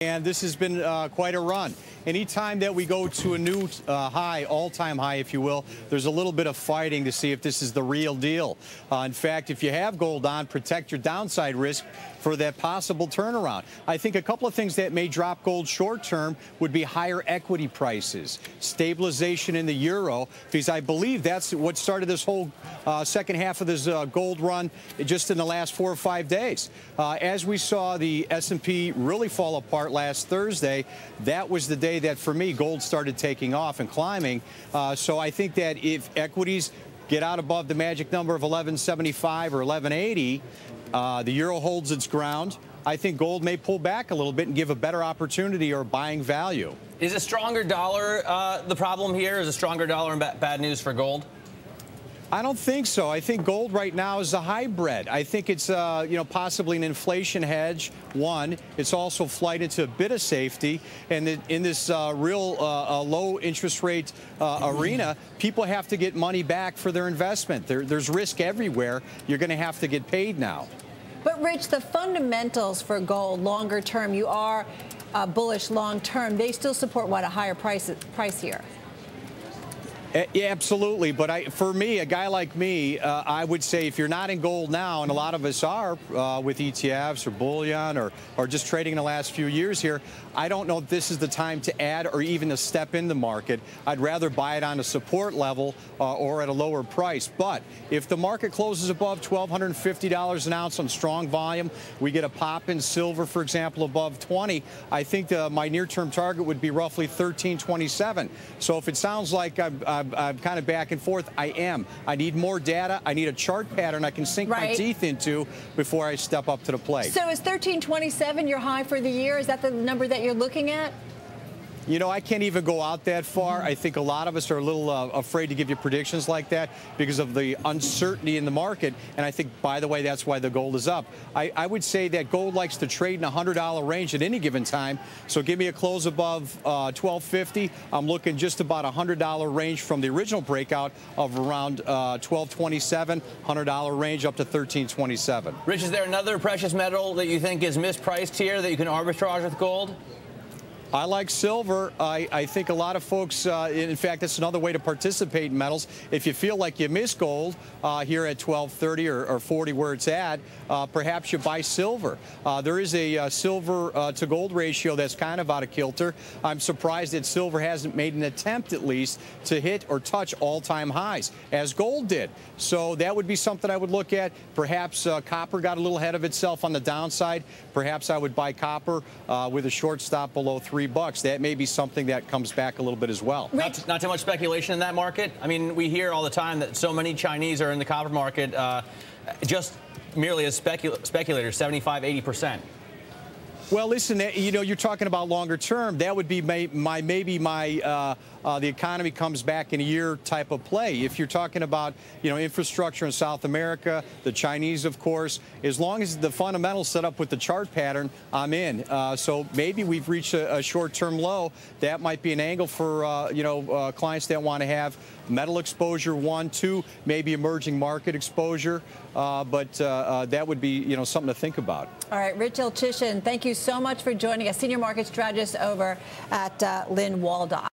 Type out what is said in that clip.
And this has been quite a run. Anytime that we go to a new high, all-time high, if you will, there's a little bit of fighting to see if this is the real deal. In fact, if you have gold on, protect your downside risk for that possible turnaround. I think a couple of things that may drop gold short-term would be higher equity prices, stabilization in the euro, because I believe that's what started this whole second half of this gold run just in the last 4 or 5 days. As we saw the S&P really fall apart last Thursday, that was the day that, for me, gold started taking off and climbing. So I think that if equities get out above the magic number of 1175 or 1180, the euro holds its ground, I think gold may pull back a little bit and give a better opportunity or buying value. Is a stronger dollar the problem here? Is a stronger dollar bad news for gold? I don't think so. I think gold right now is a hybrid. I think it's, possibly an inflation hedge. One, it's also flight into a bit of safety. And in this real low interest rate arena, people have to get money back for their investment. There's risk everywhere. You're going to have to get paid now. But, Rich, the fundamentals for gold longer term, you are bullish long term. They still support, what, a higher price here? Yeah, absolutely. But for me, a guy like me, I would say if you're not in gold now, and a lot of us are with ETFs or bullion or just trading in the last few years here, I don't know if this is the time to add or even to step in the market. I'd rather buy it on a support level or at a lower price. But if the market closes above $1,250 an ounce on strong volume, we get a pop in silver, for example, above 20, I think my near-term target would be roughly 1327. So if it sounds like I'm kind of back and forth, I am. I need more data. I need a chart pattern I can sink my teeth into before I step up to the plate. So is 1327 your high for the year? Is that the number that you're looking at? You know, I can't even go out that far. I think a lot of us are a little afraid to give you predictions like that because of the uncertainty in the market. And I think, by the way, that's why the gold is up. I would say that gold likes to trade in a $100 range at any given time. So give me a close above 1250. I'm looking just about $100 range from the original breakout of around 1227, $100 range up to 1327. Rich, is there another precious metal that you think is mispriced here that you can arbitrage with gold? I like silver. I think a lot of folks, in fact, that's another way to participate in metals. If you feel like you miss gold here at 1230 or 40 where it's at, perhaps you buy silver. There is a silver to gold ratio that's kind of out of kilter. I'm surprised that silver hasn't made an attempt, at least, to hit or touch all-time highs, as gold did. So that would be something I would look at. Perhaps copper got a little ahead of itself on the downside. Perhaps I would buy copper with a short stop below $3. That may be something that comes back a little bit as well. Not too much speculation in that market. I mean, we hear all the time that so many Chinese are in the copper market just merely as speculators, 75, 80%. Well, listen, you're talking about longer term. That would be maybe the economy comes back in a year type of play. If you're talking about, infrastructure in South America, the Chinese, of course, as long as the fundamentals set up with the chart pattern, I'm in. So maybe we've reached a short-term low. That might be an angle for, clients that want to have metal exposure, 1, 2, maybe emerging market exposure. But that would be, something to think about. All right, Rich Ilczyszyn, thank you so much for joining us, senior market strategist over at Lind-Waldock.